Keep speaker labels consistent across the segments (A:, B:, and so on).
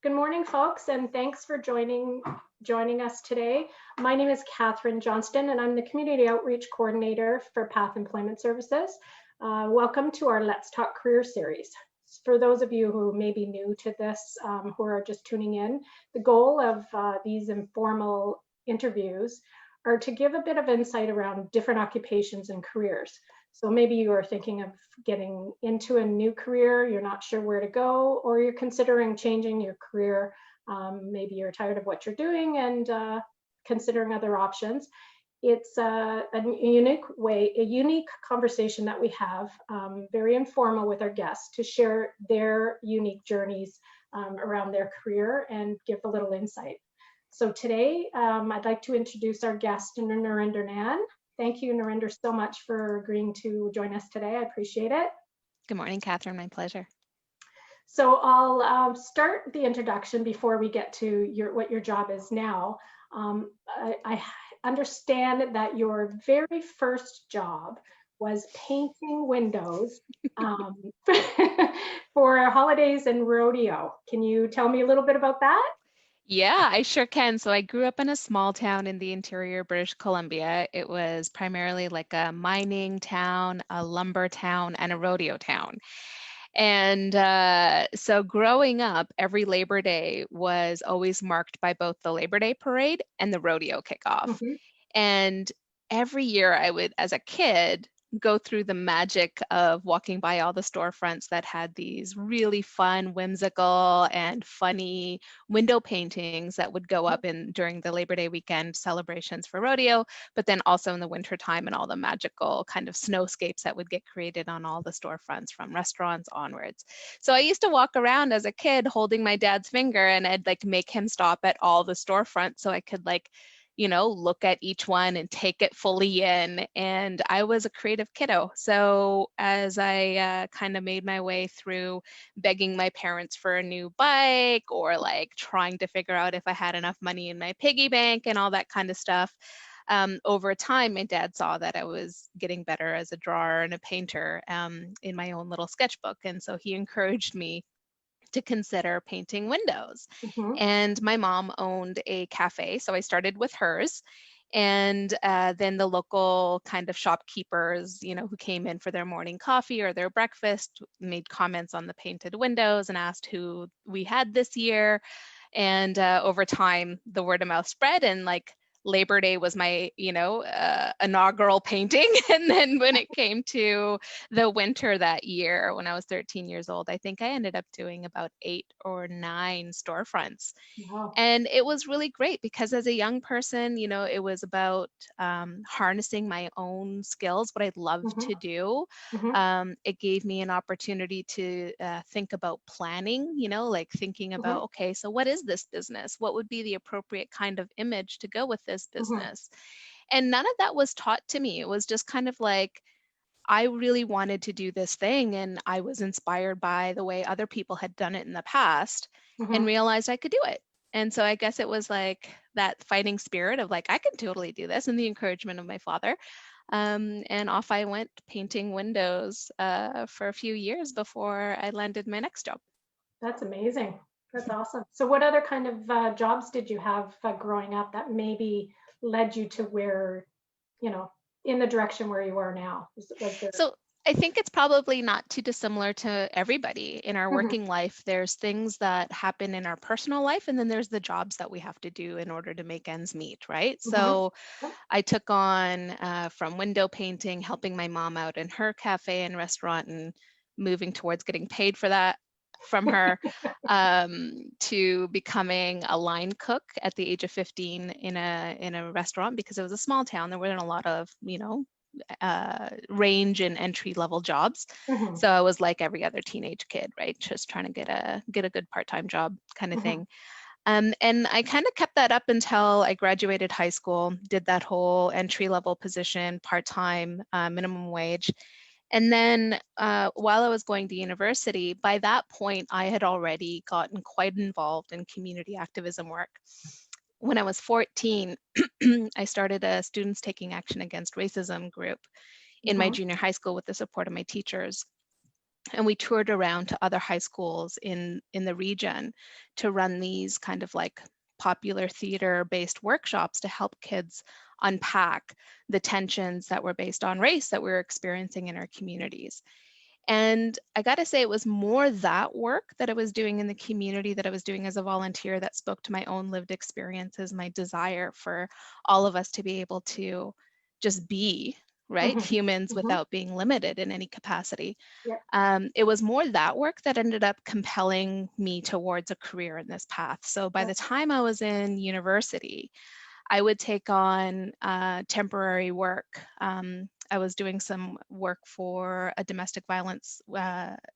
A: Good morning, folks, and thanks for joining us today. My name is Catherine Johnston, and I'm the Community Outreach Coordinator for Path Employment Services. Welcome to our Let's Talk Career series. For those of you who may be new to this, who are just tuning in, the goal of these informal interviews are to give a bit of insight around different occupations and careers. So maybe you are thinking of getting into a new career, you're not sure where to go, or you're considering changing your career. Maybe you're tired of what you're doing and considering other options. It's a unique conversation that we have, very informal with our guests to share their unique journeys around their career and give a little insight. So today, I'd like to introduce our guest, Nrinder Nann. Thank you, Nrinder, so much for agreeing to join us today. I appreciate it.
B: Good morning, Catherine. My pleasure.
A: So I'll start the introduction before we get to what your job is now. I understand that your very first job was painting windows for holidays and rodeo. Can you tell me a little bit about that?
B: Yeah, I sure can. So I grew up in a small town in the interior British Columbia. It was primarily like a mining town, a lumber town, and a rodeo town. And so growing up, every Labor Day was always marked by both the Labor Day parade and the rodeo kickoff.
A: Mhm.
B: And every year I would, as a kid, go through the magic of walking by all the storefronts that had these really fun, whimsical, and funny window paintings that would go up in during the Labor Day weekend celebrations for rodeo, but then also in the wintertime and all the magical kind of snowscapes that would get created on all the storefronts from restaurants onwards. So I used to walk around as a kid holding my dad's finger, and I'd like make him stop at all the storefronts so I could look at each one and take it fully in. And I was a creative kiddo. So as I kind of made my way through begging my parents for a new bike, or like trying to figure out if I had enough money in my piggy bank and all that kind of stuff, over time, my dad saw that I was getting better as a drawer and a painter in my own little sketchbook. And so he encouraged me to consider painting windows.
A: Mhm.
B: And my mom owned a cafe, so I started with hers. And then the local kind of shopkeepers, who came in for their morning coffee or their breakfast, made comments on the painted windows and asked who we had this year. And over time, the word of mouth spread, and like Labor Day was my, inaugural painting. And then when it came to the winter that year, when I was 13 years old, I think I ended up doing about 8 or 9 storefronts.
A: Wow.
B: And it was really great because as a young person, it was about harnessing my own skills, what I loved
A: Mhm.
B: to do.
A: Mhm.
B: It gave me an opportunity to think about planning, like thinking about,
A: Mhm.
B: okay, so what is this business? What would be the appropriate kind of image to go with this
A: Mhm.
B: business? And none of that was taught to me. It was just kind of like, I really wanted to do this thing, and I was inspired by the way other people had done it in the past and
A: Mhm.
B: realized I could do it. And so I guess it was like that fighting spirit of like, I can totally do this, and the encouragement of my father. And off I went painting windows for a few years before I landed my next job.
A: That's amazing. That's awesome. So what other kind of jobs did you have growing up that maybe led you to where, you know, in the direction where you are now? Was there?
B: So I think it's probably not too dissimilar to everybody in our
A: Mhm.
B: working life. There's things that happen in our personal life, and then there's the jobs that we have to do in order to make ends meet, right?
A: Mhm.
B: So I took on from window painting, helping my mom out in her cafe and restaurant, and moving towards getting paid for that from her, to becoming a line cook at the age of 15 in a restaurant, because it was a small town. There weren't a lot of range and entry level jobs.
A: Mhm.
B: So I was like every other teenage kid, right? Just trying to get a good part-time job kind of
A: Mhm.
B: thing. And I kind of kept that up until I graduated high school, did that whole entry level position, part-time, minimum wage. And then while I was going to university, by that point, I had already gotten quite involved in community activism work. When I was 14, I started a Students Taking Action Against Racism group in my
A: Mhm.
B: junior high school with the support of my teachers. And we toured around to other high schools in the region to run these kind of like popular theater based workshops to help kids unpack the tensions that were based on race that we were experiencing in our communities. And I got to say, it was more that work that I was doing in the community, that I was doing as a volunteer, that spoke to my own lived experiences, my desire for all of us to be able to just be, right,
A: Mhm.
B: humans
A: Mhm.
B: without being limited in any capacity.
A: Yep.
B: It was more that work that ended up compelling me towards a career in this path. So by
A: Yep.
B: the time I was in university, I would take on temporary work. I was doing some work for a domestic violence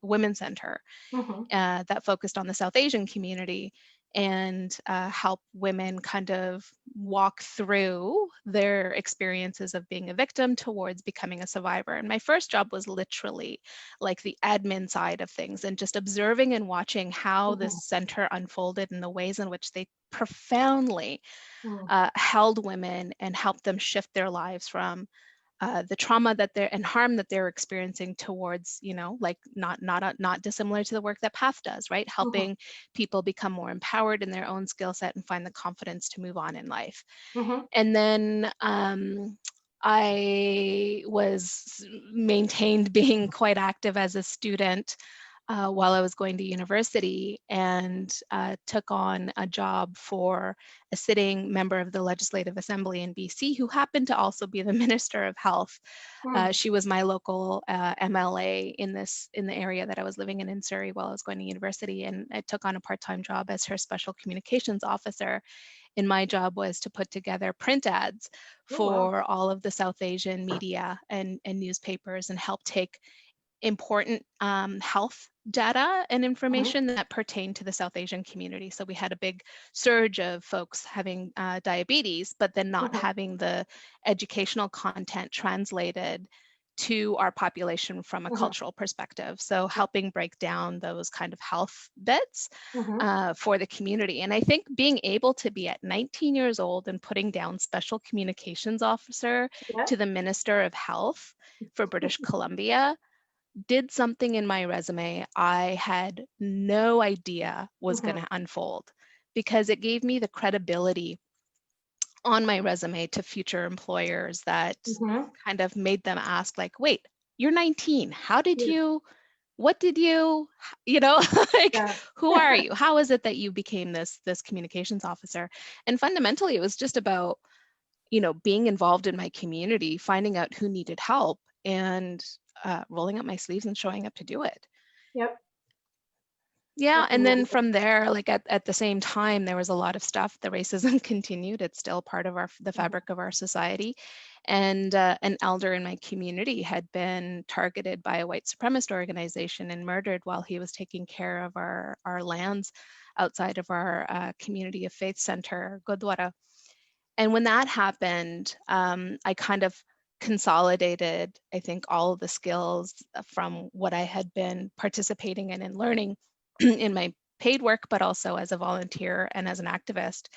B: women's center
A: Mhm.
B: that focused on the South Asian community and help women kind of walk through their experiences of being a victim towards becoming a survivor. And my first job was literally like the admin side of things and just observing and watching how this
A: Mhm.
B: center unfolded and the ways in which they profoundly
A: Mhm.
B: held women and helped them shift their lives from the trauma that they're and harm that they're experiencing towards, like not dissimilar to the work that Path does, right?
A: Mhm.
B: Helping people become more empowered in their own skill set and find the confidence to move on in life.
A: Mhm.
B: And then I was maintained being quite active as a student while I was going to university, and took on a job for a sitting member of the Legislative Assembly in BC who happened to also be the Minister of Health.
A: Mhm.
B: She was my local MLA in the area that I was living in Surrey while I was going to university, and I took on a part-time job as her special communications officer. And my job was to put together print ads
A: Oh, wow.
B: for all of the South Asian media and newspapers and help take important health data and
A: Mhm.
B: information that pertain to the South Asian community. So we had a big surge of folks having diabetes, but then not
A: Mhm.
B: having the educational content translated to our population from a
A: Mhm.
B: cultural perspective. So helping break down those kind of health bits
A: Mhm.
B: for the community. And I think being able to be at 19 years old and putting down special communications officer
A: Yep.
B: to the Minister of Health for British Columbia did something in my resume I had no idea was going
A: Mhm.
B: to unfold, because it gave me the credibility on my resume to future employers that
A: Mhm.
B: kind of made them ask, like, wait, you're 19. How did
A: Yeah.
B: you, what did you, like,
A: Yeah.
B: who are you? How is it that you became this communications officer? And fundamentally, it was just about, being involved in my community, finding out who needed help, and rolling up my sleeves and showing up to do it.
A: Yep.
B: Yeah,
A: That's
B: and then
A: amazing.
B: from there, like at the same time, there was a lot of stuff. The racism continued. It's still part of the
A: Mhm.
B: fabric of our society. And an elder in my community had been targeted by a white supremacist organization and murdered while he was taking care of our lands outside of our community of faith center, Gurdwara. And when that happened, I kind of consolidated, I think, all of the skills from what I had been participating in and learning in my paid work, but also as a volunteer and as an activist,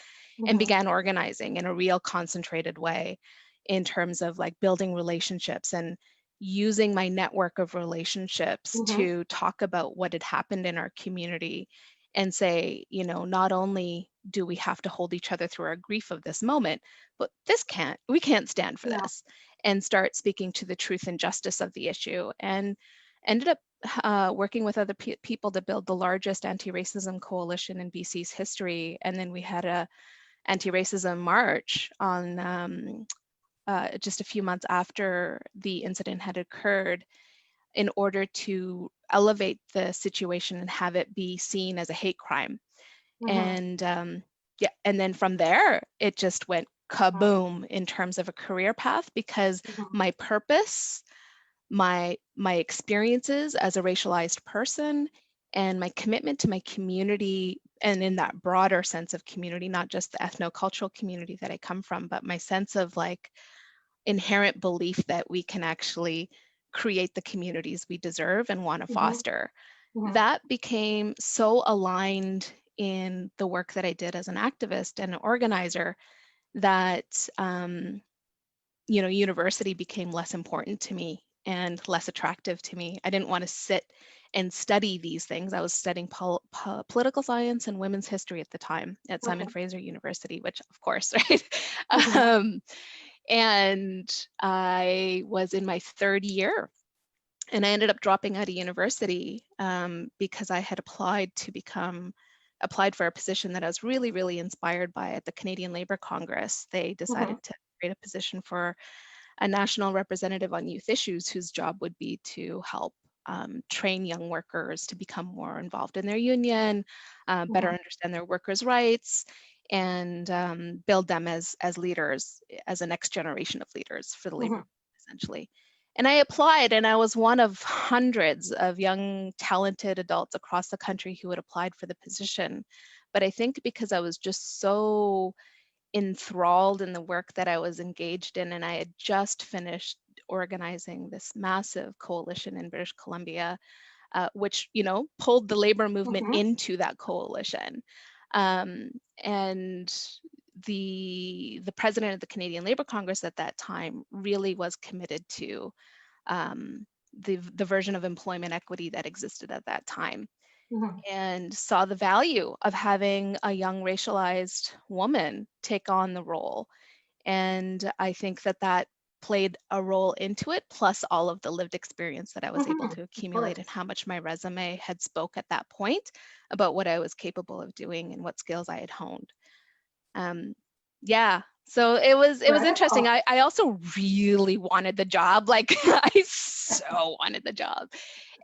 B: and
A: Mhm.
B: began organizing in a real concentrated way in terms of like building relationships and using my network of relationships
A: Mhm.
B: to talk about what had happened in our community and say, not only do we have to hold each other through our grief of this moment, but we can't stand for
A: Yeah.
B: this, and start speaking to the truth and justice of the issue. And ended up working with other people to build the largest anti-racism coalition in BC's history. And then we had a anti-racism march on just a few months after the incident had occurred, in order to elevate the situation and have it be seen as a hate crime.
A: Mhm.
B: And yeah, and then from there, it just went
A: Wow.
B: kaboom in terms of a career path, because
A: Mhm.
B: my purpose, my experiences as a racialized person, and my commitment to my community, and in that broader sense of community, not just the ethnocultural community that I come from, but my sense of like inherent belief that we can actually create the communities we deserve and want to
A: Mhm.
B: foster,
A: Mhm.
B: that became so aligned in the work that I did as an activist and an organizer that university became less important to me and less attractive to me. I didn't want to sit and study these things. I was studying political science and women's history at the time at Simon
A: Okay.
B: Fraser University, which of course, right?
A: Mhm.
B: And I was in my third year, and I ended up dropping out of university because I had applied for a position that I was really, really inspired by at the Canadian Labour Congress. They decided
A: Mhm.
B: to create a position for a national representative on youth issues whose job would be to help train young workers to become more involved in their union, better
A: Mhm.
B: understand their workers' rights, and build them as leaders, as a next generation of leaders for the labor
A: Mhm.
B: movement, essentially. And I applied, and I was one of hundreds of young, talented adults across the country who had applied for the position. But I think because I was just so enthralled in the work that I was engaged in, and I had just finished organizing this massive coalition in British Columbia, which pulled the labor movement
A: Mhm.
B: into that coalition. Um, and the president of the Canadian Labour Congress at that time really was committed to the version of employment equity that existed at that time,
A: Mhm.
B: and saw the value of having a young racialized woman take on the role. And I think that played a role into it, plus all of the lived experience that I was able
A: Mhm.
B: to
A: Of
B: accumulate, and
A: course.
B: how much my resume had spoke at that point about what I was capable of doing and what skills I had honed. Yeah, so it was interesting.
A: Incredible.
B: I also really wanted the job. Like, I so wanted the job.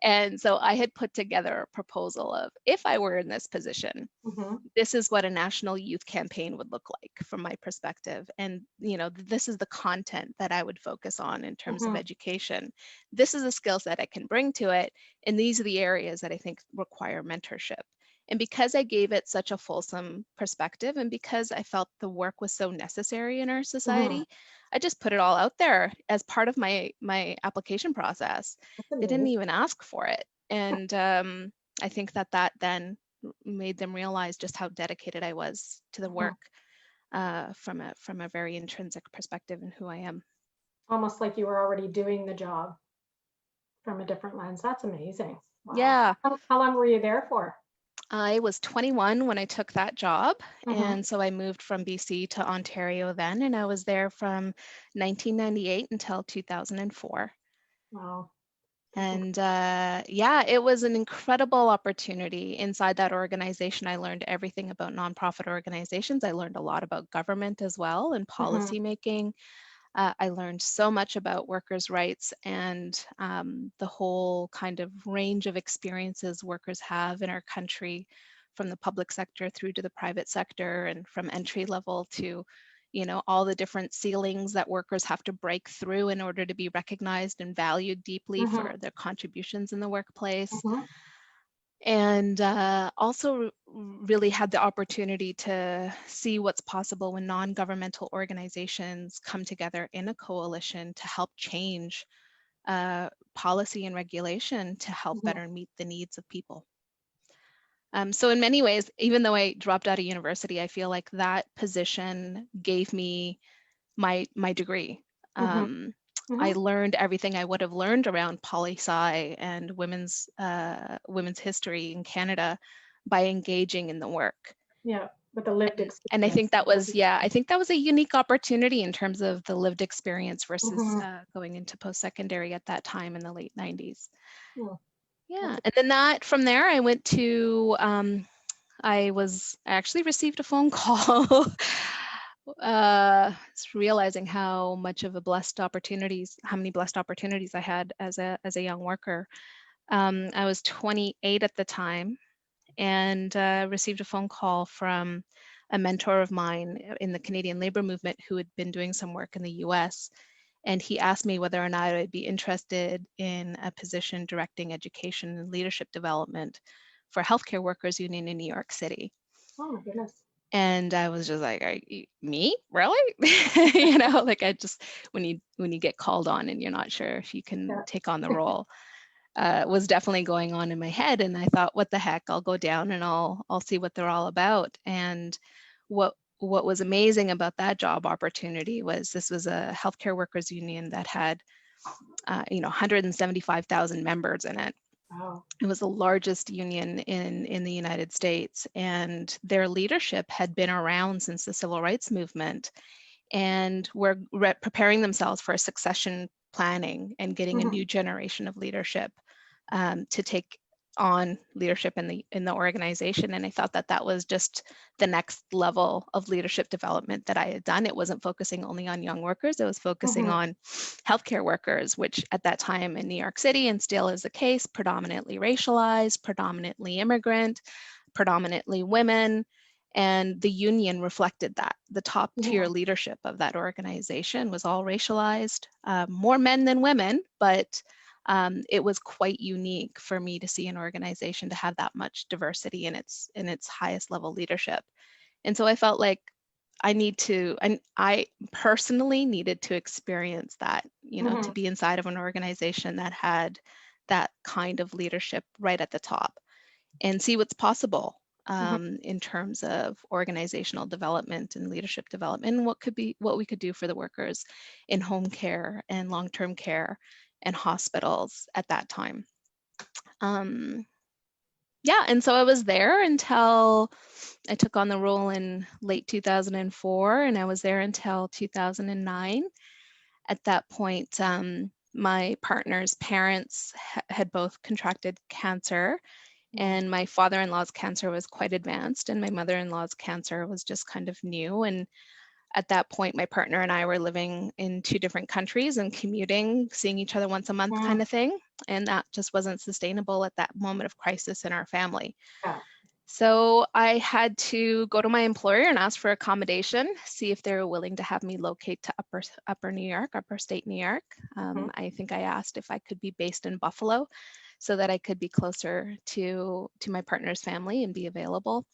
B: And so I had put together a proposal of, if I were in this position,
A: Mhm.
B: this is what a national youth campaign would look like from my perspective. And, this is the content that I would focus on in terms of
A: Mhm.
B: education. This is the skills that I can bring to it. And these are the areas that I think require mentorship. And because I gave it such a fulsome perspective, and because I felt the work was so necessary in our
A: Mhm.
B: society, I just put it all out there as part of my application process.
A: That's
B: They didn't
A: amazing.
B: even ask for it. And I think that then made them realize just how dedicated I was to the
A: Mhm.
B: work, from a very intrinsic perspective in who I am.
A: Almost like you were already doing the job from a different lens. That's amazing. Wow.
B: Yeah,
A: How long were you there for?
B: I was 21 when I took that job,
A: Mhm.
B: and so I moved from BC to Ontario then, and I was there from 1998 until 2004.
A: Wow. That's
B: And yeah, it was an incredible opportunity. Inside that organization, I learned everything about nonprofit organizations. I learned a lot about government as well, and
A: Mhm.
B: policy making. I learned so much about workers' rights, and the whole kind of range of experiences workers have in our country, from the public sector through to the private sector, and from entry level to, all the different ceilings that workers have to break through in order to be recognized and valued deeply
A: Mhm.
B: for their contributions in the workplace.
A: Mhm.
B: And also really had the opportunity to see what's possible when non-governmental organizations come together in a coalition to help change policy and regulation to help
A: Mhm.
B: better meet the needs of people. So in many ways, even though I dropped out of university, I feel like that position gave me my degree.
A: Mhm.
B: Um, I
A: Mhm.
B: learned everything I would have learned around poli-sci and women's history in Canada by engaging in the work.
A: Yeah, with the lived
B: And I think
A: experience.
B: that
A: That was
B: was, yeah, I
A: amazing.
B: think that was a unique opportunity in terms of the lived experience versus
A: Mhm.
B: going into post-secondary at that time in the late 90s.
A: Yeah,
B: Yeah,
A: that's
B: and then from there, I went to I actually received a phone call, realizing how many blessed opportunities I had as a young worker. I was 28 at the time, and received a phone call from a mentor of mine in the Canadian labor movement who had been doing some work in the US. And he asked me whether or not I'd be interested in a position directing education and leadership development for a healthcare workers union in New York City.
A: oh my goodness.
B: And I was just like, me? Really? Like, I just, when you get called on and you're not sure if you can
A: Yeah.
B: take on the role, was definitely going on in my head. And I thought, what the heck, I'll go down and I'll see what they're all about. And what was amazing about that job opportunity was this was a healthcare workers union that had 175,000 members in it.
A: Wow.
B: It was the largest union in the United States, and their leadership had been around since the Civil Rights Movement, and were preparing themselves for a succession planning and getting a new generation of leadership to take on leadership in the organization. And I thought that was just the next level of leadership development that I had done. It wasn't focusing only on young workers, it was focusing on healthcare workers, which at that time in New York City, and still is the case, predominantly racialized, predominantly immigrant, predominantly women. And the union reflected that. The top tier leadership of that organization was all racialized, more men than women, but it was quite unique for me to see an organization to have that much diversity in its highest level leadership. And so I felt like I personally needed to experience that, to be inside of an organization that had that kind of leadership right at the top and see what's possible in terms of organizational development and leadership development, and what we could do for the workers in home care and long-term care and hospitals at that time. Yeah, and so I was there until I took on the role in late 2004, and I was there until 2009. At that point, my partner's parents had both contracted cancer, and my father-in-law's cancer was quite advanced, and my mother-in-law's cancer was just kind of new. And at that point, my partner and I were living in 2 different countries and commuting, seeing each other once a month kind of thing. And that just wasn't sustainable at that moment of crisis in our family.
A: Yeah.
B: So I had to go to my employer and ask for accommodation, see if they were willing to have me locate to upper New York, upper state New York. I think I asked if I could be based in Buffalo so that I could be closer to my partner's family and be available.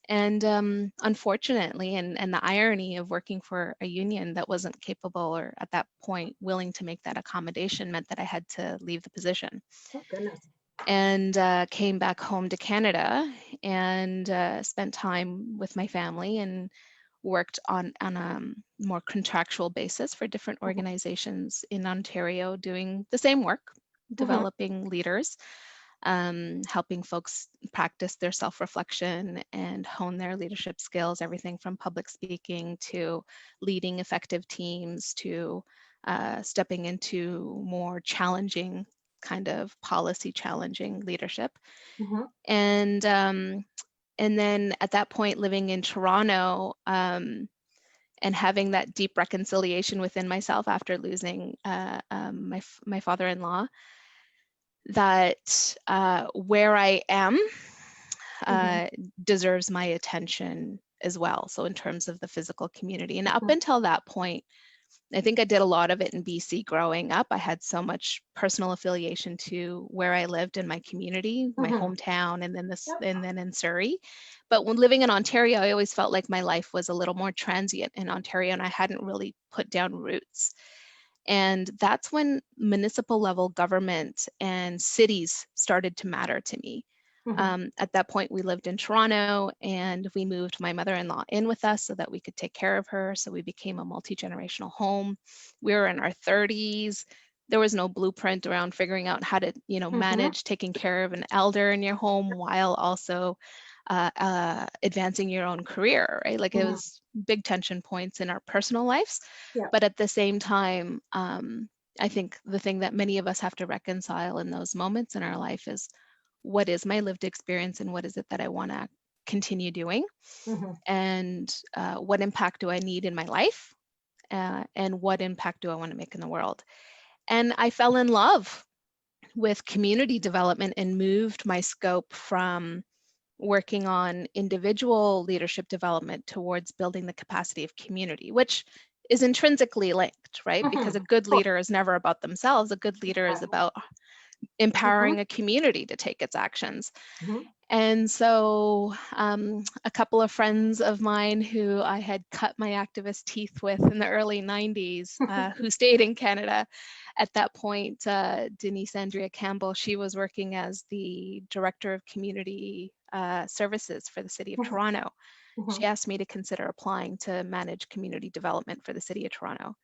B: And unfortunately, and the irony of working for a union that wasn't capable or at that point willing to make that accommodation meant that I had to leave the position.
A: Oh, goodness.
B: And came back home to Canada and spent time with my family and worked on a more contractual basis for different organizations in Ontario doing the same work, developing leaders, helping folks practice their self-reflection and hone their leadership skills, everything from public speaking to leading effective teams to stepping into more challenging kind of policy challenging leadership. And then at that point, living in Toronto and having that deep reconciliation within myself after losing my father-in-law, that where I am deserves my attention as well. So in terms of the physical community, and up until that point, I think I did a lot of it in BC growing up. I had so much personal affiliation to where I lived in my community, my hometown, and then in Surrey. But when living in Ontario, I always felt like my life was a little more transient in Ontario, and I hadn't really put down roots. And that's when municipal level government and cities started to matter to me. At that point, we lived in Toronto, and we moved my mother-in-law in with us so that we could take care of her. So we became a multi-generational home. We were in our 30s. There was no blueprint around figuring out how to, manage taking care of an elder in your home while also advancing your own career, right? Like it was big tension points in our personal lives.
A: Yeah.
B: But at the same time, I think the thing that many of us have to reconcile in those moments in our life is, what is my lived experience and what is it that I want to continue doing? And what impact do I need in my life? And what impact do I want to make in the world? And I fell in love with community development and moved my scope from working on individual leadership development towards building the capacity of community, which is intrinsically linked, right? Because a good leader is never about themselves. A good leader is about empowering a community to take its actions. And so a couple of friends of mine who I had cut my activist teeth with in the early 90s, who stayed in Canada at that point, Denise Andrea Campbell, she was working as the Director of Community Services for the City of Toronto. She asked me to consider applying to manage community development for the City of Toronto.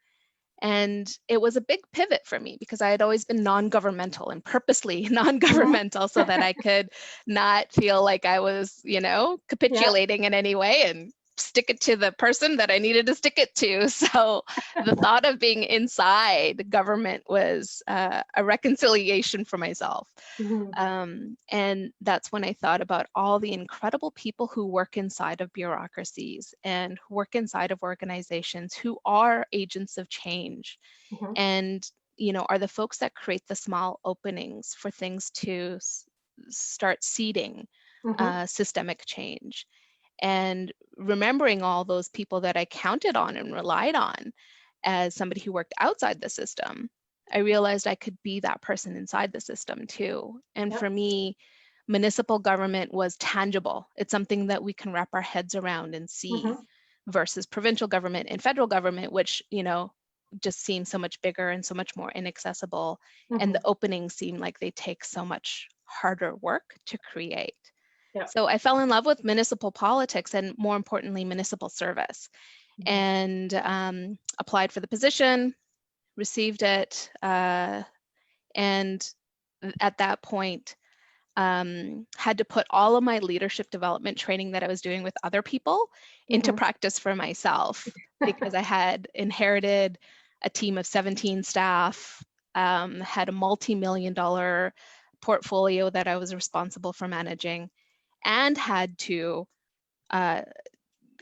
B: And it was a big pivot for me because I had always been non-governmental and purposely
A: Mhm.
B: non-governmental so that I could not feel like I was,
A: Yeah.
B: capitulating in any way and stick it to the person that I needed to stick it to. So the thought of being inside government was a reconciliation for myself.
A: Mhm.
B: And that's when I thought about all the incredible people who work inside of bureaucracies and who work inside of organizations who are agents of change
A: Mhm.
B: and are the folks that create the small openings for things to start seeding
A: Mhm.
B: systemic change. And remembering all those people that I counted on and relied on as somebody who worked outside the system, I realized I could be that person inside the system too. And
A: Yep.
B: for me, municipal government was tangible. It's something that we can wrap our heads around and see
A: Mhm.
B: versus provincial government and federal government, which, just seem so much bigger and so much more inaccessible. And the
A: Mhm.
B: openings seem like they take so much harder work to create.
A: Yep.
B: So I fell in love with municipal politics and, more importantly, municipal service,
A: Mhm.
B: and applied for the position, received it, and at that point had to put all of my leadership development training that I was doing with other people into
A: Mhm.
B: practice for myself because I had inherited a team of 17 staff, had a multi-million-dollar portfolio that I was responsible for managing, and had to uh,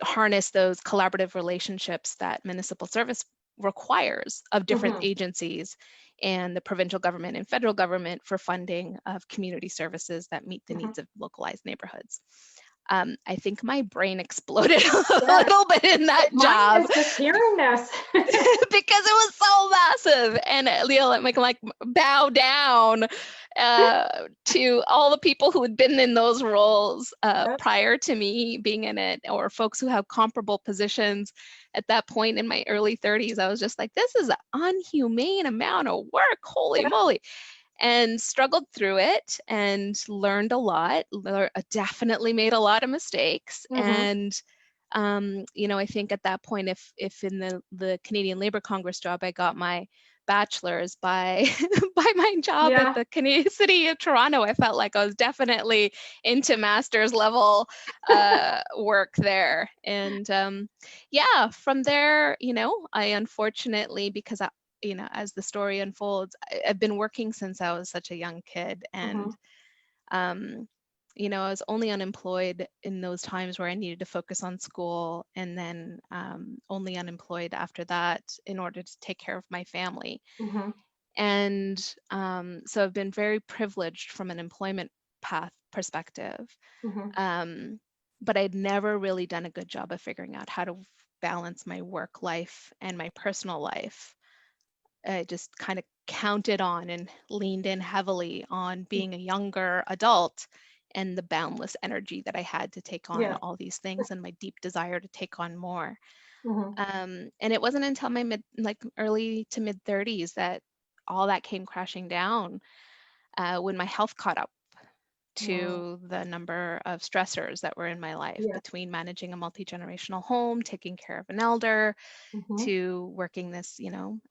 B: harness those collaborative relationships that municipal service requires of different
A: Mhm.
B: agencies and the provincial government and federal government for funding of community services that meet the
A: Mhm.
B: needs of localized neighborhoods. I think my brain exploded a
A: Yes.
B: little bit in that
A: Mine
B: job
A: is just hearing this.
B: because it was so massive. And Leo, like bow down to all the people who had been in those roles
A: Yep.
B: prior to me being in it, or folks who have comparable positions at that point in my early 30s. I was just like, this is an unhumane amount of work. Holy
A: Yep.
B: moly. And struggled through it and learned a lot. Definitely made a lot of mistakes.
A: Mhm.
B: And I think at that point, if in the Canadian Labour Congress job, I got my bachelor's by by my job at
A: Yeah.
B: the Canadian City of Toronto, I felt like I was definitely into master's level work there. And yeah, from there, I unfortunately, because as the story unfolds, I've been working since I was such a young kid, and
A: Mhm.
B: um, I was only unemployed in those times where I needed to focus on school, and then only unemployed after that in order to take care of my family.
A: Mhm.
B: And so I've been very privileged from an employment path perspective.
A: Mhm.
B: Um, but I'd never really done a good job of figuring out how to balance my work life and my personal life. I just kind of counted on and leaned in heavily on being a younger adult and the boundless energy that I had to take on
A: Yeah.
B: all these things and my deep desire to take on more.
A: Mhm.
B: And it wasn't until my early to mid 30s that all that came crashing down when my health caught up
A: Wow.
B: to the number of stressors that were in my life,
A: Yeah.
B: between managing a multi-generational home, taking care of an elder,
A: Mhm.
B: to working this,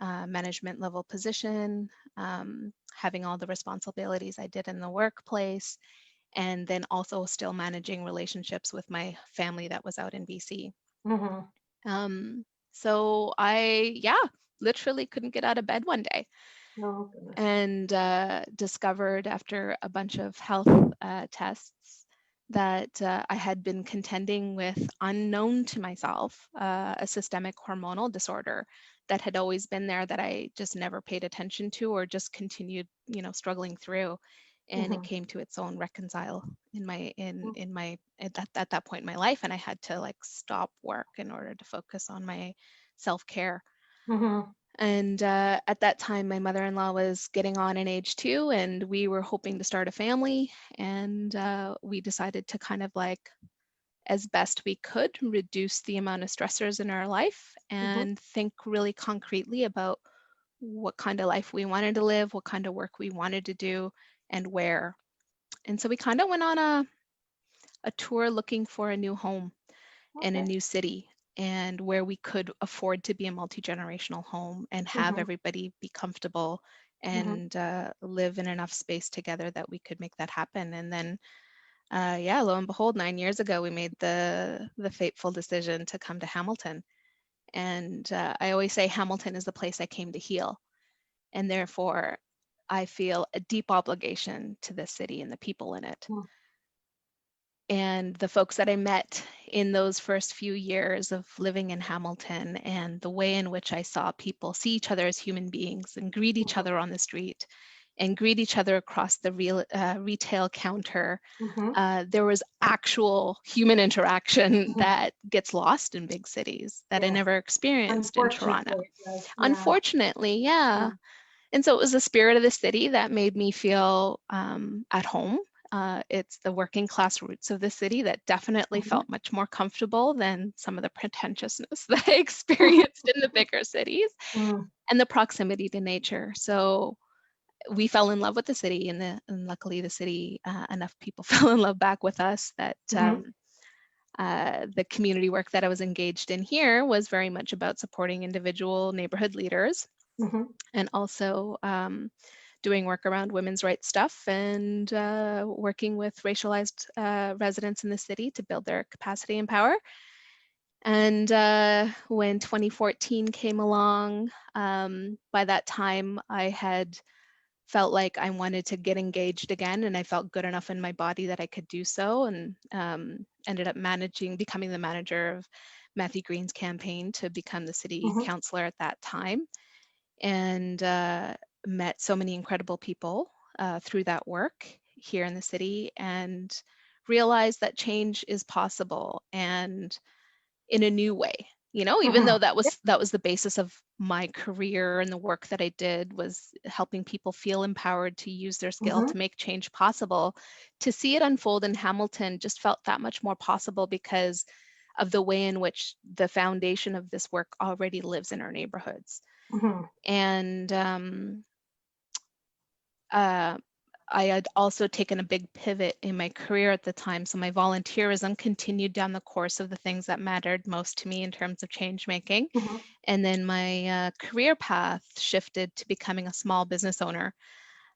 B: management level position, having all the responsibilities I did in the workplace, and then also still managing relationships with my family that was out in BC.
A: Mhm.
B: Um, so yeah, literally couldn't get out of bed one day,
A: Oh goodness.
B: and discovered after a bunch of health tests that I had been contending with, unknown to myself, a systemic hormonal disorder that had always been there that I just never paid attention to or just continued, struggling through. And it
A: Mhm.
B: came to its own reconcile in my at that point in my life, and I had to like stop work in order to focus on my self-care.
A: Mhm.
B: And at that time, my mother-in-law was getting on in age too, and we were hoping to start a family. And we decided to kind of like, as best we could, reduce the amount of stressors in our life
A: Mhm.
B: and think really concretely about what kind of life we wanted to live, what kind of work we wanted to do, and where. And so we kind of went on a tour looking for a new home in a
A: Okay.
B: new city. and where we could afford to be a multi-generational home and have
A: Mhm.
B: everybody be comfortable
A: Mhm.
B: and live in enough space together that we could make that happen. And then, yeah, lo and behold, 9 years ago, we made the fateful decision to come to Hamilton. And I always say Hamilton is the place I came to heal. And therefore, I feel a deep obligation to this city and the people in it.
A: Mm.
B: And the folks that I met in those first few years of living in Hamilton, and the way in which I saw people see each other as human beings and greet each
A: Mhm.
B: other on the street and greet each other across the retail counter.
A: Mhm.
B: There was actual human interaction
A: Mhm.
B: that gets lost in big cities that I
A: Yes.
B: never experienced in Toronto.
A: Unfortunately, it does. Yeah.
B: Unfortunately, yeah.
A: Mm.
B: And so it was the spirit of the city that made me feel at home. It's the working class roots of the city that definitely
A: Mhm.
B: felt much more comfortable than some of the pretentiousness that I experienced in the bigger cities,
A: Mm.
B: and the proximity to nature. So we fell in love with the city, and luckily the city, enough people fell in love back with us that
A: Mhm.
B: the community work that I was engaged in here was very much about supporting individual neighborhood leaders,
A: Mhm.
B: and also doing work around women's rights stuff, and working with racialized residents in the city to build their capacity and power. And when 2014 came along, by that time I had felt like I wanted to get engaged again, and I felt good enough in my body that I could do so, and ended up becoming the manager of Matthew Green's campaign to become the city
A: Mhm.
B: councillor at that time, and met so many incredible people through that work here in the city, and realized that change is possible, and in a new way. Even
A: Mhm.
B: though that was the basis of my career, and the work that I did was helping people feel empowered to use their skill
A: Mhm.
B: to make change possible, to see it unfold in Hamilton just felt that much more possible because of the way in which the foundation of this work already lives in our neighborhoods.
A: Mhm.
B: And uh, I had also taken a big pivot in my career at the time. So my volunteerism continued down the course of the things that mattered most to me in terms of change making.
A: Mhm.
B: And then my career path shifted to becoming a small business owner.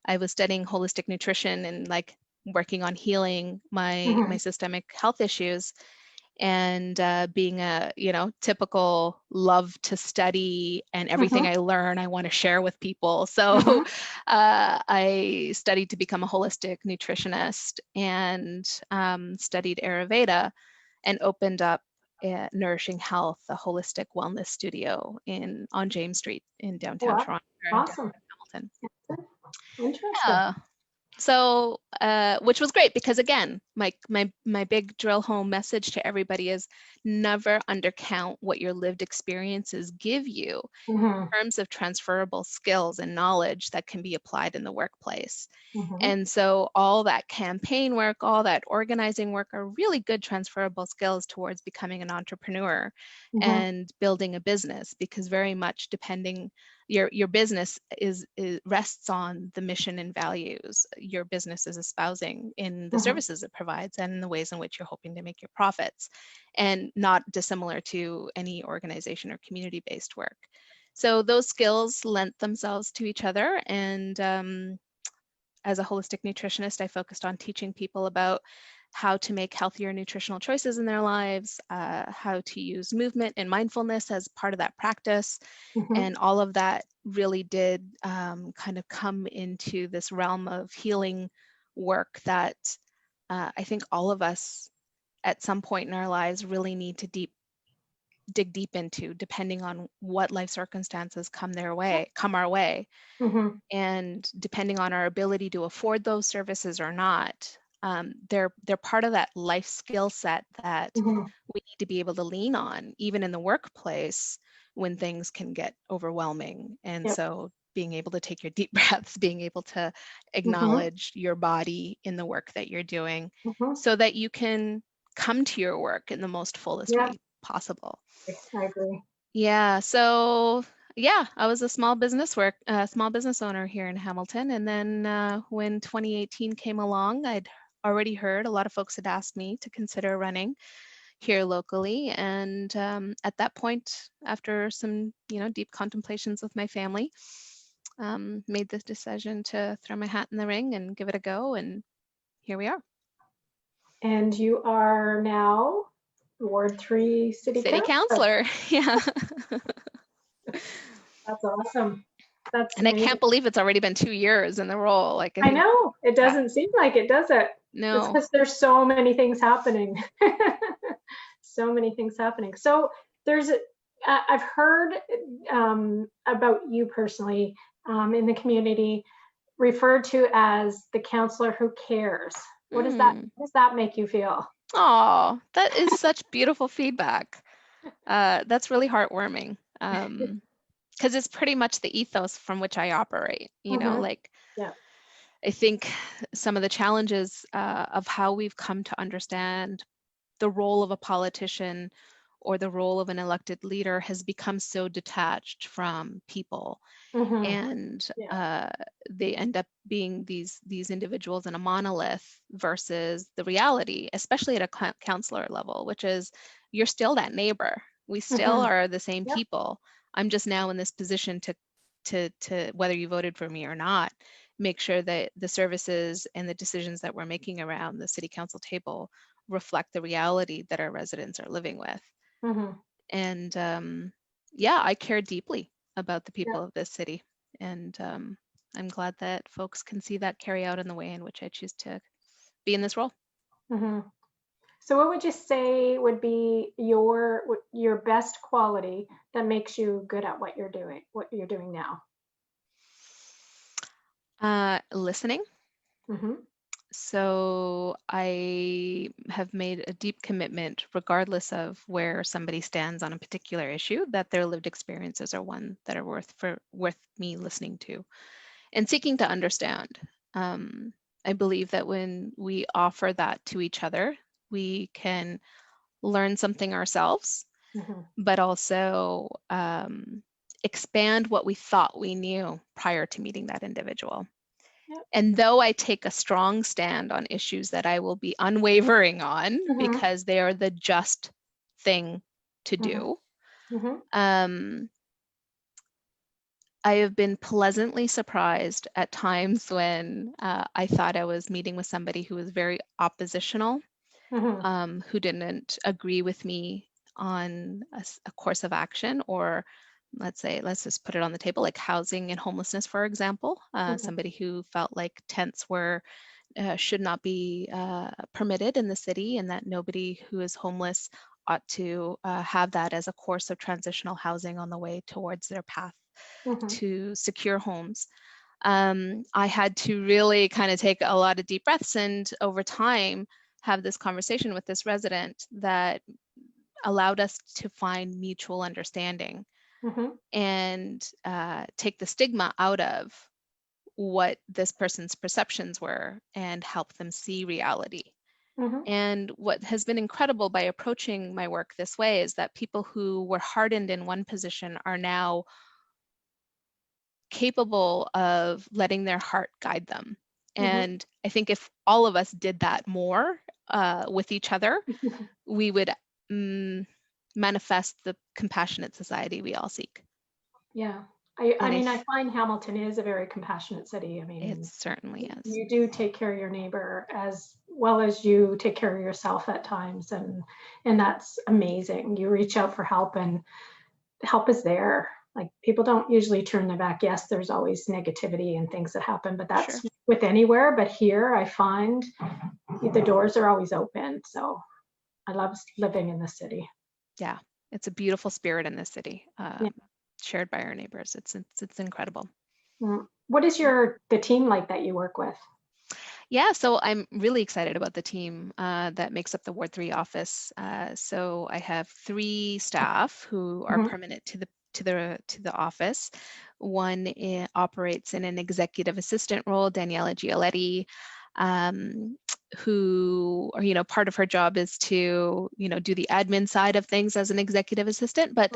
B: I was studying holistic nutrition and like working on healing my
A: Mhm.
B: systemic health issues, and being a typical love to study, and everything
A: Mhm.
B: I learn I want to share with people. So
A: Mhm.
B: I studied to become a holistic nutritionist, and studied Ayurveda, and opened up Nourishing Health, a holistic wellness studio on James Street in downtown
A: Wow.
B: Toronto, or in
A: Awesome.
B: downtown Hamilton.
A: Interesting.
B: Yeah. So, which was great because again, my big drill home message to everybody is never undercount what your lived experiences give you
A: Mhm.
B: in terms of transferable skills and knowledge that can be applied in the workplace.
A: Mhm.
B: And so all that campaign work, all that organizing work are really good transferable skills towards becoming an entrepreneur
A: Mhm.
B: and building a business, because very much depending your business rests on the mission and values your business is espousing in the
A: Mhm.
B: services it provides and in the ways in which you're hoping to make your profits, and not dissimilar to any organization or community-based work. So those skills lent themselves to each other, and as a holistic nutritionist, I focused on teaching people about how to make healthier nutritional choices in their lives, how to use movement and mindfulness as part of that practice.
A: Mhm.
B: And all of that really did kind of come into this realm of healing work that I think all of us at some point in our lives really need to dig deep into, depending on what life circumstances come our way,
A: Mhm.
B: and depending on our ability to afford those services or not. They're part of that life skill set that
A: Mhm.
B: we need to be able to lean on, even in the workplace when things can get overwhelming. And
A: Yep.
B: so being able to take your deep breaths, being able to
A: Mhm.
B: acknowledge your body in the work that you're doing,
A: Mhm.
B: so that you can come to your work in the most fullest
A: Yeah,
B: way possible.
A: I agree.
B: Yeah, so yeah, I was a small business owner here in Hamilton, and then when 2018 came along, I'd already heard a lot of folks had asked me to consider running here locally. And at that point, after some, deep contemplations with my family, made the decision to throw my hat in the ring and give it a go. And here we are.
A: And you are now Ward 3 City
B: Councillor. Yeah.
A: That's awesome. That's
B: And
A: amazing.
B: I can't believe it's already been 2 years in the role. Like
A: I know it doesn't seem like it, does it?
B: No.
A: It's because there's so many things happening. So many things happening. So I've heard about you personally in the community referred to as the counselor who cares. What does that make you feel?
B: Oh, that is such beautiful feedback. That's really heartwarming. Because it's pretty much the ethos from which I operate,
A: Yeah.
B: I think some of the challenges of how we've come to understand the role of a politician or the role of an elected leader has become so detached from people. And they end up being these individuals in a monolith versus the reality, especially at a councillor level, which is you're still that neighbor. We still are the same people. I'm just now in this position to whether you voted for me or not, make sure that the services and the decisions that we're making around the city council table reflect the reality that our residents are living with. And I care deeply about the people of this city. And I'm glad that folks can see that carry out in the way in which I choose to be in this role.
A: So what would you say would be your best quality that makes you good at what you're doing now?
B: Listening. So I have made a deep commitment, regardless of where somebody stands on a particular issue, that their lived experiences are one that are worth me listening to and seeking to understand. I believe that when we offer that to each other, we can learn something ourselves, but also expand what we thought we knew prior to meeting that individual. And though I take a strong stand on issues that I will be unwavering on because they are the just thing to do, I have been pleasantly surprised at times when I thought I was meeting with somebody who was very oppositional, who didn't agree with me on a course of action, or let's just put it on the table, like housing and homelessness, for example. Somebody who felt like tents should not be permitted in the city, and that nobody who is homeless ought to have that as a course of transitional housing on the way towards their path to secure homes. I had to really kind of take a lot of deep breaths and over time have this conversation with this resident that allowed us to find mutual understanding and take the stigma out of what this person's perceptions were and help them see reality. And what has been incredible by approaching my work this way is that people who were hardened in one position are now capable of letting their heart guide them. And I think if all of us did that more with each other, we would manifest the compassionate society we all seek.
A: Yeah. I mean, I find Hamilton is a very compassionate city. I mean,
B: it certainly is.
A: You do take care of your neighbor as well as you take care of yourself at times. And that's amazing. You reach out for help and help is there. Like people don't usually turn their back. Yes, there's always negativity and things that happen, but that's with anywhere. But here I find the doors are always open. So I love living in the city.
B: Yeah, it's a beautiful spirit in this city, shared by our neighbors. It's incredible.
A: What is the team like that you work with?
B: Yeah, so I'm really excited about the team that makes up the Ward 3 office. So I have 3 staff who are permanent to the office. One operates in an executive assistant role, Daniela Gialetti, who, part of her job is to, do the admin side of things as an executive assistant, but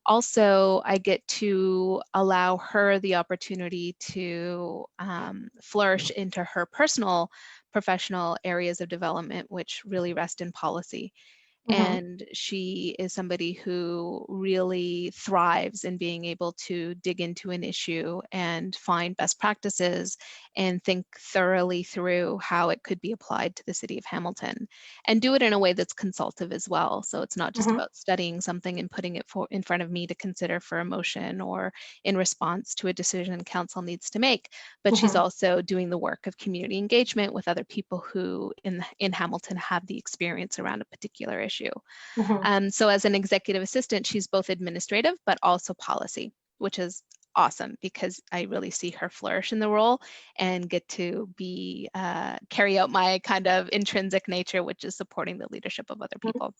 B: also I get to allow her the opportunity to flourish into her personal professional areas of development, which really rest in policy. And she is somebody who really thrives in being able to dig into an issue and find best practices and think thoroughly through how it could be applied to the city of Hamilton, and do it in a way that's consultative as well. So it's not just about studying something and putting it in front of me to consider for a motion or in response to a decision council needs to make, but she's also doing the work of community engagement with other people who in Hamilton have the experience around a particular issue. So as an executive assistant, she's both administrative, but also policy, which is awesome because I really see her flourish in the role and get to be carry out my kind of intrinsic nature, which is supporting the leadership of other people.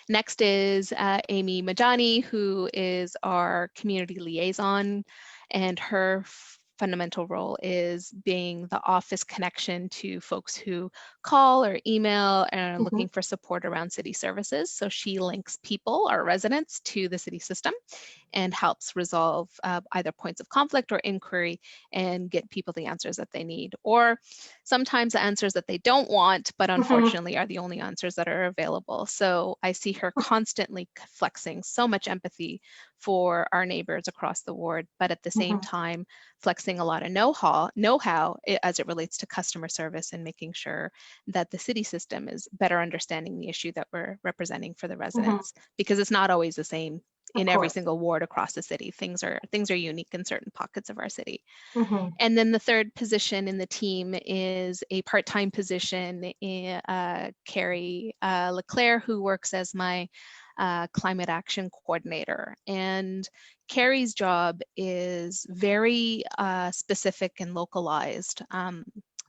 B: Next is Amy Majani, who is our community liaison, and her fundamental role is being the office connection to folks who call or email and are looking for support around city services. So she links people, our residents, to the city system and helps resolve either points of conflict or inquiry and get people the answers that they need, or sometimes the answers that they don't want, but unfortunately are the only answers that are available. So I see her constantly flexing so much empathy for our neighbors across the ward, but at the same time, flexing a lot of know-how as it relates to customer service and making sure that the city system is better understanding the issue that we're representing for the residents, because it's not always the same in every single ward across the city. Things are unique in certain pockets of our city. And then the third position in the team is a part-time position, Carrie Leclerc, who works as my climate action coordinator. And Carrie's job is very specific and localized.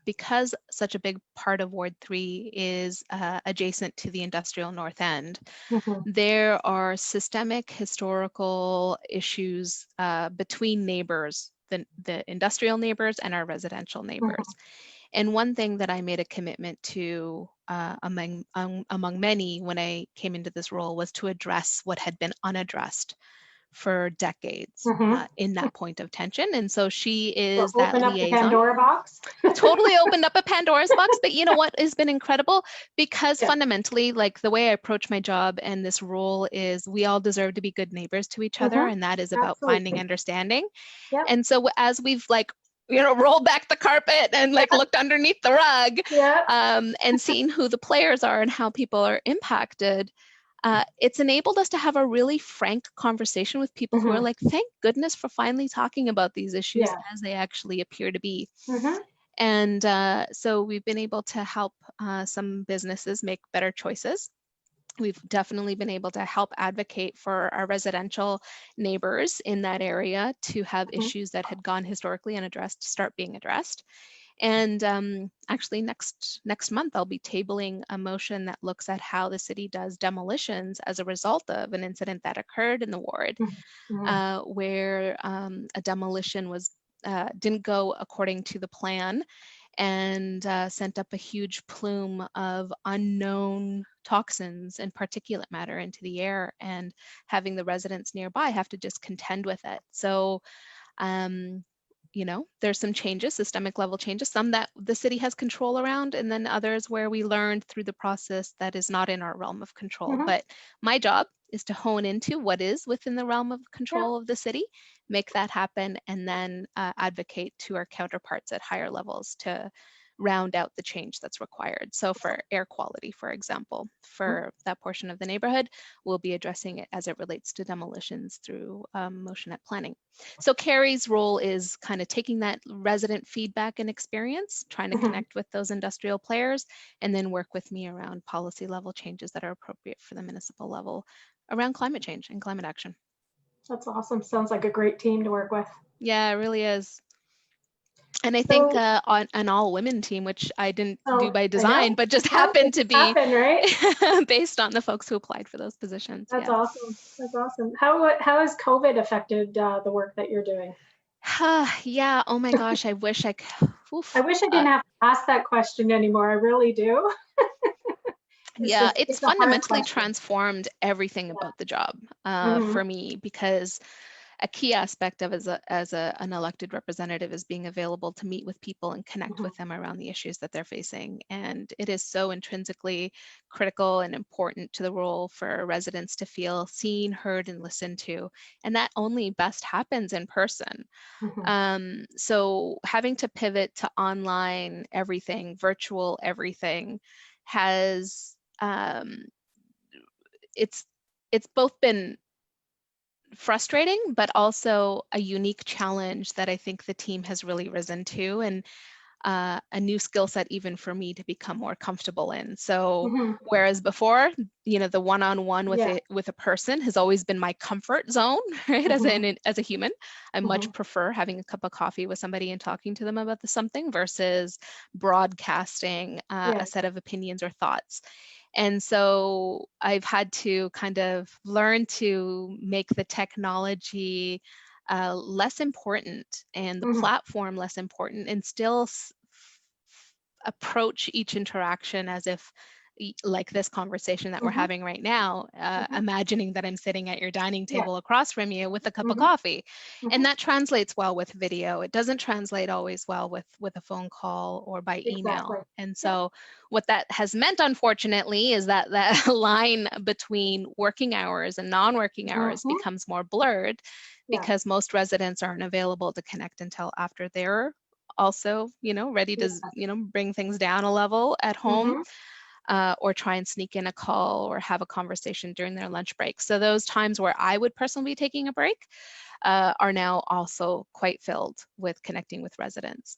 B: Because such a big part of Ward 3 is adjacent to the industrial North End, there are systemic historical issues between neighbors, the industrial neighbors and our residential neighbors. And one thing that I made a commitment to among many when I came into this role was to address what had been unaddressed for decades in that point of tension. And so she is that liaison.
A: Open up the Pandora box.
B: Totally opened up a Pandora's box. But you know what has been incredible? Because fundamentally, like the way I approach my job and this role is we all deserve to be good neighbors to each other. And that is about finding understanding. And so as we've rolled back the carpet and looked underneath the rug and seen who the players are and how people are impacted, it's enabled us to have a really frank conversation with people who are like, thank goodness for finally talking about these issues as they actually appear to be. And so we've been able to help some businesses make better choices. We've definitely been able to help advocate for our residential neighbors in that area to have issues that had gone historically unaddressed start being addressed. And actually next month, I'll be tabling a motion that looks at how the city does demolitions as a result of an incident that occurred in the ward where a demolition didn't go according to the plan and sent up a huge plume of unknown toxins and particulate matter into the air, and having the residents nearby have to just contend with it. So there's some changes, systemic level changes, some that the city has control around, and then others where we learned through the process that is not in our realm of control. But my job is to hone into what is within the realm of control of the city, make that happen, and then advocate to our counterparts at higher levels to round out the change that's required. So for air quality, for example, for that portion of the neighborhood, we'll be addressing it as it relates to demolitions through motion at planning. So Carrie's role is kind of taking that resident feedback and experience, trying to connect with those industrial players, and then work with me around policy level changes that are appropriate for the municipal level around climate change and climate action.
A: That's awesome. Sounds like a great team to work with.
B: Yeah, it really is. And I think on an all-women team, which I didn't do by design, but just happened to be based on the folks who applied for those positions.
A: That's awesome. That's awesome. How has COVID affected the work that you're doing?
B: Yeah. Oh my gosh. I wish I could.
A: I wish I didn't have to ask that question anymore. I really do.
B: It's fundamentally transformed everything about the job for me, because a key aspect of an elected representative is being available to meet with people and connect with them around the issues that they're facing. And it is so intrinsically critical and important to the role for residents to feel seen, heard, and listened to. And that only best happens in person. So having to pivot to online everything, virtual everything, has it's both been frustrating, but also a unique challenge that I think the team has really risen to, and a new skill set even for me to become more comfortable in. So whereas before, the one-on-one with a person has always been my comfort zone, right? As a human, I much prefer having a cup of coffee with somebody and talking to them about something versus broadcasting a set of opinions or thoughts. And so I've had to kind of learn to make the technology less important and the platform less important, and still approach each interaction as if, like this conversation that we're having right now, imagining that I'm sitting at your dining table across from you with a cup of coffee. And that translates well with video. It doesn't translate always well with a phone call or by email. And so what that has meant, unfortunately, is that that line between working hours and non-working hours becomes more blurred, because most residents aren't available to connect until after they're also, ready to, bring things down a level at home, or try and sneak in a call or have a conversation during their lunch break. So those times where I would personally be taking a break are now also quite filled with connecting with residents.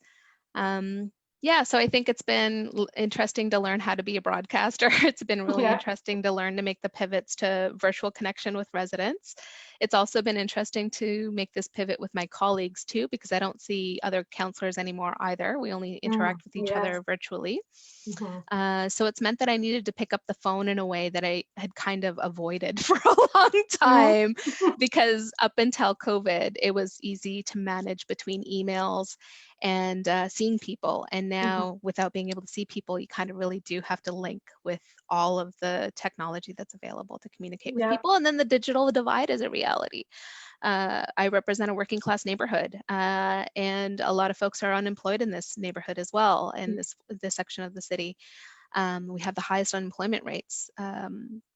B: So I think it's been interesting to learn how to be a broadcaster. It's been really interesting to learn to make the pivots to virtual connection with residents. It's also been interesting to make this pivot with my colleagues too, because I don't see other counselors anymore either. We only interact with each other virtually. So it's meant that I needed to pick up the phone in a way that I had kind of avoided for a long time, because up until COVID, it was easy to manage between emails and seeing people. And now without being able to see people, you kind of really do have to link with all of the technology that's available to communicate with people. And then the digital divide is a reality. I represent a working class neighborhood, and a lot of folks are unemployed in this neighborhood as well, in this section of the city. We have the highest unemployment rates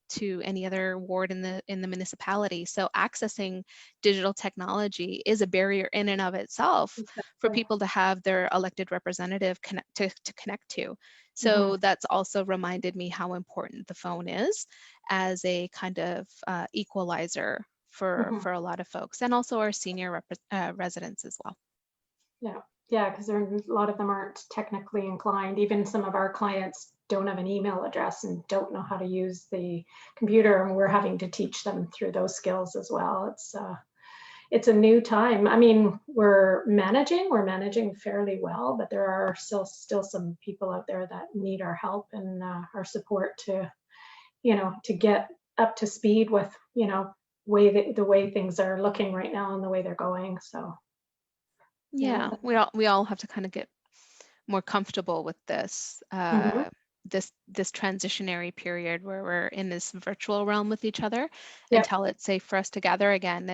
B: to any other ward in the municipality. So accessing digital technology is a barrier in and of itself for people to have their elected representative to connect to. So that's also reminded me how important the phone is as a kind of equalizer for a lot of folks, and also our senior residents as well.
A: Yeah, because a lot of them aren't technically inclined. Even some of our clients don't have an email address and don't know how to use the computer, and we're having to teach them through those skills as well. It's a new time. I mean, we're managing fairly well, but there are still some people out there that need our help and our support to get up to speed with the way things are looking right now and the way they're going. So
B: we all have to kind of get more comfortable with this this transitionary period where we're in this virtual realm with each other until it's safe for us to gather again.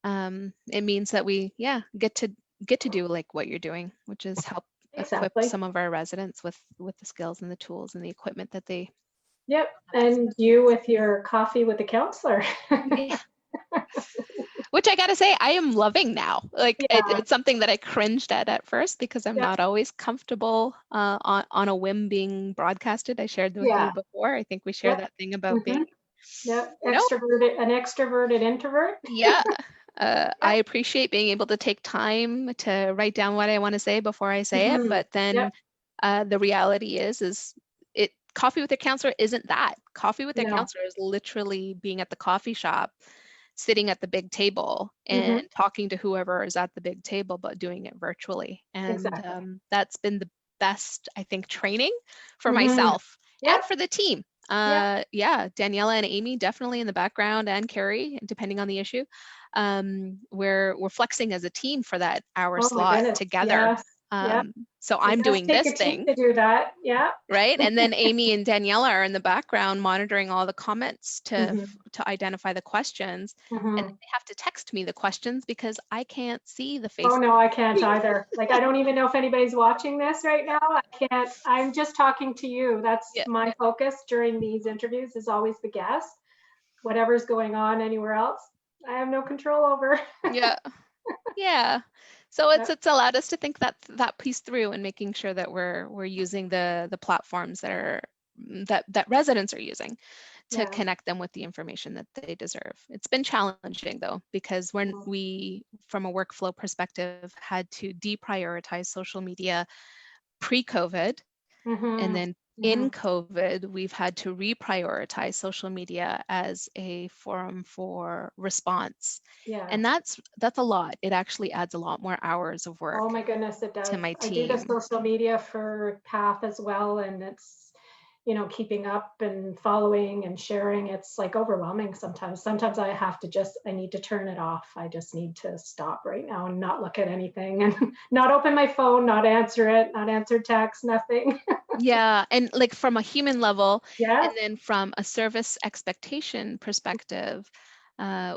B: And it means that we get to do like what you're doing, which is help equip some of our residents with the skills and the tools and the equipment that they
A: and you with your coffee with the counselor.
B: Which I gotta say, I am loving now. It's something that I cringed at first, because I'm not always comfortable on a whim being broadcasted. I shared with you before. I think we share that thing about being
A: extroverted, an extroverted introvert.
B: I appreciate being able to take time to write down what I want to say before I say it. But then the reality is coffee with a counselor isn't that. Coffee with a counselor is literally being at the coffee shop, sitting at the big table and talking to whoever is at the big table, but doing it virtually. And that's been the best, I think, training for myself and for the team. Daniela and Amy definitely in the background, and Carrie, depending on the issue. We're flexing as a team for that hour slot together.
A: Yeah.
B: So
A: It
B: I'm
A: does
B: doing
A: take
B: this
A: a team
B: thing,
A: to do that. Yeah.
B: right? And then Amy and Daniela are in the background monitoring all the comments
A: Hmm.
B: to identify the questions. And
A: Hmm.
B: they have to text me the questions because I can't see the
A: Oh
B: face.
A: no, I can't either. Like, I don't even know if anybody's watching this right now. I can't, I'm just talking to you. That's
B: Yeah.
A: my focus during these interviews, is always the guest. Whatever's going on anywhere else, I have no control over.
B: Yeah. Yeah. So
A: Yeah.
B: it's allowed us to think that piece through and making sure that we're using the platforms that are that residents are using to
A: Yeah.
B: connect them with the information that they deserve. It's been challenging though, because when we, from a workflow perspective, had to deprioritize social media pre-COVID, and
A: Hmm.
B: then
A: Hmm.
B: in COVID, we've had to reprioritize social media as a forum for response.
A: Yeah.
B: And that's a lot. It actually adds a lot more hours of work
A: Oh my goodness, it
B: to
A: does.
B: my
A: I do the
B: team.
A: social media for PATH as well, and it's, keeping up and following and sharing. It's like overwhelming sometimes. Sometimes I need to turn it off. I just need to stop right now and not look at anything and not open my phone, not answer it, not answer text, nothing.
B: Yeah, and like from a human level,
A: Yeah.
B: and then from a service expectation perspective,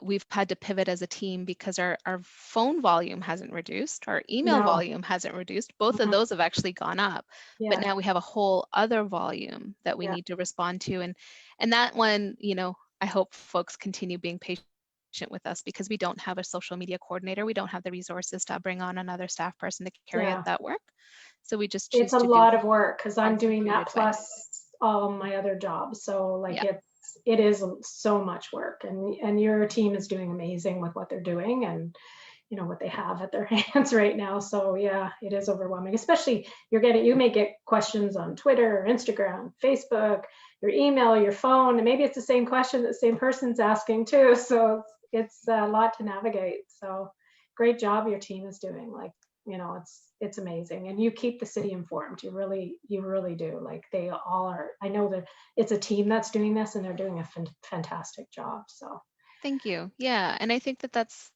B: we've had to pivot as a team because our phone volume hasn't reduced, our email
A: No.
B: volume hasn't reduced. Both of
A: Mhm.
B: those have actually gone up, but
A: Yeah.
B: now we have a whole other volume that we
A: Yeah.
B: need to respond to, and that one, I hope folks continue being patient with us because we don't have a social media coordinator. We don't have the resources to bring on another staff person to carry out
A: Yeah.
B: that work. So we just
A: It's
B: choose
A: a
B: to do
A: lot of work because
B: our
A: I'm
B: work
A: doing
B: in a
A: that
B: good way.
A: plus all my other jobs. So like
B: Yeah.
A: it is so much work, and your team is doing amazing with what they're doing, and what they have at their hands right now. So yeah, it is overwhelming, especially you may get questions on Twitter, Instagram, Facebook, your email, your phone, and maybe it's the same question that the same person's asking too. So it's a lot to navigate. So great job your team is doing. Like, it's amazing, and you keep the city informed. You really do. Like, they all are. I know that it's a team that's doing this, and they're doing a fantastic job. So
B: Thank you. Yeah, and I think that's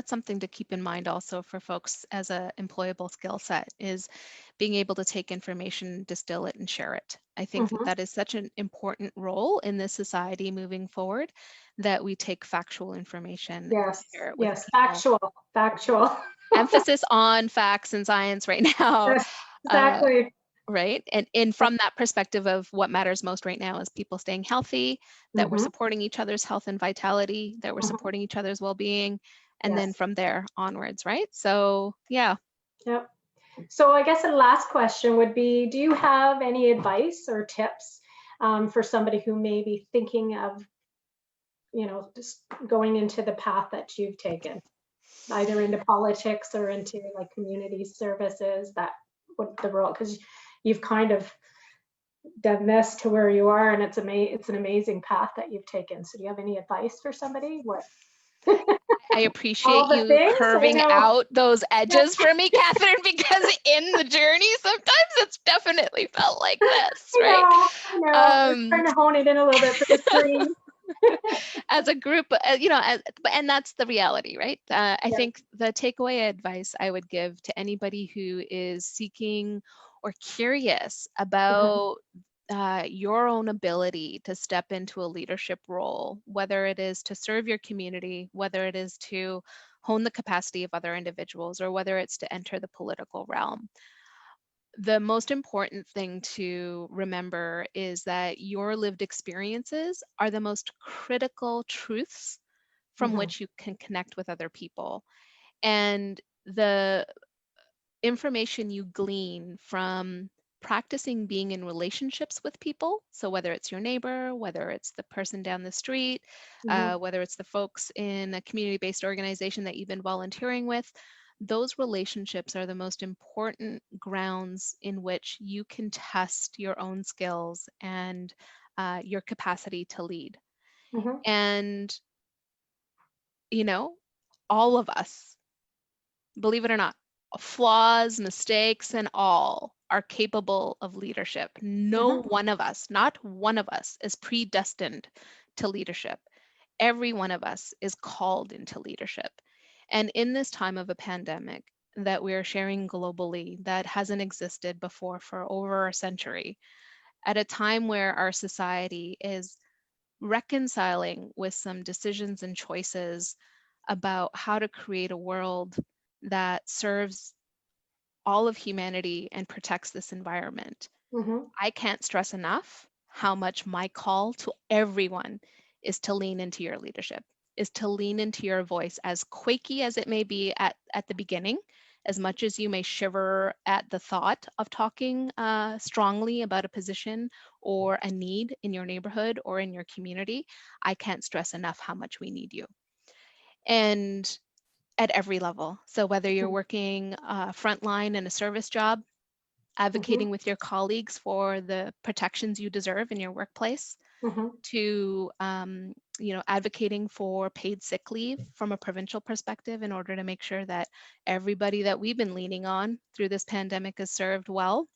B: something to keep in mind also for folks as a employable skill set is being able to take information, distill it, and share it. I think that
A: mhm.
B: that is such an important role in this society moving forward, that we take factual information and
A: Yes,
B: share it with
A: yes,
B: people.
A: factual.
B: Emphasis on facts and science right now.
A: Yes,
B: Uh,
A: exactly.
B: right? And from that perspective of what matters most right now is people staying healthy, that we're
A: Hmm.
B: supporting each other's health and vitality, that we're
A: Hmm.
B: supporting each other's well-being, and then
A: Yes.
B: from there onwards, right? So yeah.
A: Yep. So I guess the last question would be, do you have any advice or tips for somebody who may be thinking of, just going into the path that you've taken, either into politics or into like community services, that what the role, because you've kind of done this to where you are, and it's an amazing path that you've taken. So do you have any advice for somebody? What?
B: I appreciate
A: All the
B: you
A: things I
B: curving
A: know.
B: out those edges for me, Catherine, because in the journey, sometimes it's definitely felt like this,
A: I
B: right?
A: know, I know. We're
B: Um,
A: trying to hone it in a little bit for the screen.
B: as a group, and that's the reality, right? I
A: Yeah.
B: think the takeaway advice I would give to anybody who is seeking or curious
A: Mhm.
B: about your own ability to step into a leadership role, whether it is to serve your community, whether it is to hone the capacity of other individuals, or whether it's to enter the political realm. The most important thing to remember is that your lived experiences are the most critical truths from
A: Mhm.
B: which you can connect with other people. And the information you glean from practicing being in relationships with people, so whether it's your neighbor, whether it's the person down the street,
A: Mhm.
B: whether it's the folks in a community-based organization that you've been volunteering with, those relationships are the most important grounds in which you can test your own skills and your capacity to lead.
A: Mhm.
B: And, you know, all of us, believe it or not, flaws, mistakes, and all are capable of leadership. No
A: Mhm.
B: one of us, not one of us, is predestined to leadership. Every one of us is called into leadership. And in this time of a pandemic, that we're sharing globally that hasn't existed before for over a century, at a time where our society is reconciling with some decisions and choices about how to create a world that serves all of humanity and protects this environment.
A: Mhm.
B: I can't stress enough how much my call to everyone is to lean into your leadership, is to lean into your voice, as quaky as it may be at the beginning, as much as you may shiver at the thought of talking strongly about a position or a need in your neighborhood or in your community. I can't stress enough how much we need you. And at every level. So whether you're working frontline in a service job,
A: Mhm.
B: advocating with your colleagues for the protections you deserve in your workplace,
A: Mhm.
B: to advocating for paid sick leave from a provincial perspective in order to make sure that everybody that we've been leaning on through this pandemic is served well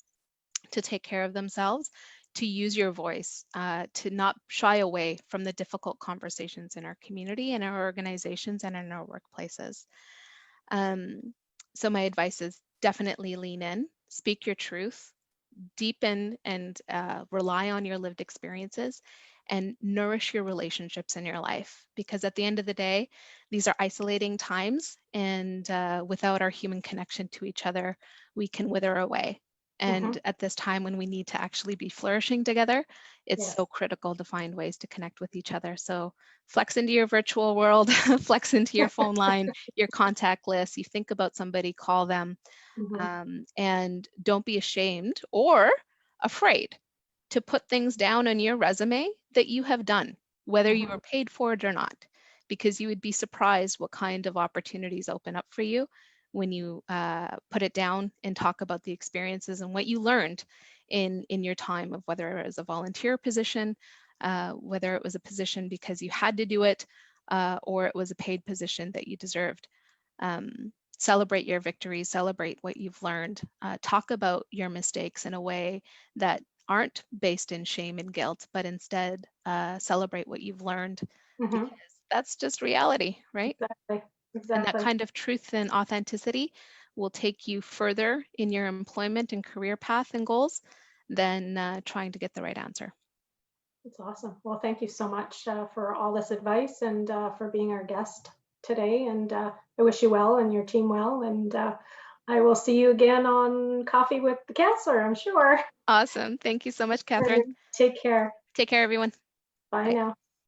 B: to take care of themselves, to use your voice, to not shy away from the difficult conversations in our community, in our organizations, and in our workplaces. So my advice is definitely lean in, speak your truth, deepen and rely on your lived experiences, and nourish your relationships in your life. Because at the end of the day, these are isolating times, and without our human connection to each other, we can wither away. And
A: Mhm.
B: at this time when we need to actually be flourishing together, it's
A: Yes.
B: so critical to find ways to connect with each other. So flex into your virtual world, flex into your phone line, your contact list. You think about somebody, call them,
A: Mhm.
B: and don't be ashamed or afraid to put things down on your resume that you have done, whether you
A: Mhm.
B: were paid for it or not, because you would be surprised what kind of opportunities open up for you when you put it down and talk about the experiences and what you learned in your time, of whether it was a volunteer position, whether it was a position because you had to do it, or it was a paid position that you deserved. Celebrate your victories, celebrate what you've learned, talk about your mistakes in a way that aren't based in shame and guilt, but instead celebrate what you've learned, because
A: Mhm.
B: that's just reality, right?
A: Exactly.
B: And that
A: Exactly.
B: kind of truth and authenticity will take you further in your employment and career path and goals than trying to get the right answer.
A: That's awesome. Well, thank you so much for all this advice and for being our guest today. And I wish you well and your team well. And I will see you again on Coffee with the Counselor, I'm sure.
B: Awesome. Thank you so much,
A: All right.
B: Catherine.
A: Take care.
B: Take care, everyone.
A: Bye
B: Bye.
A: now.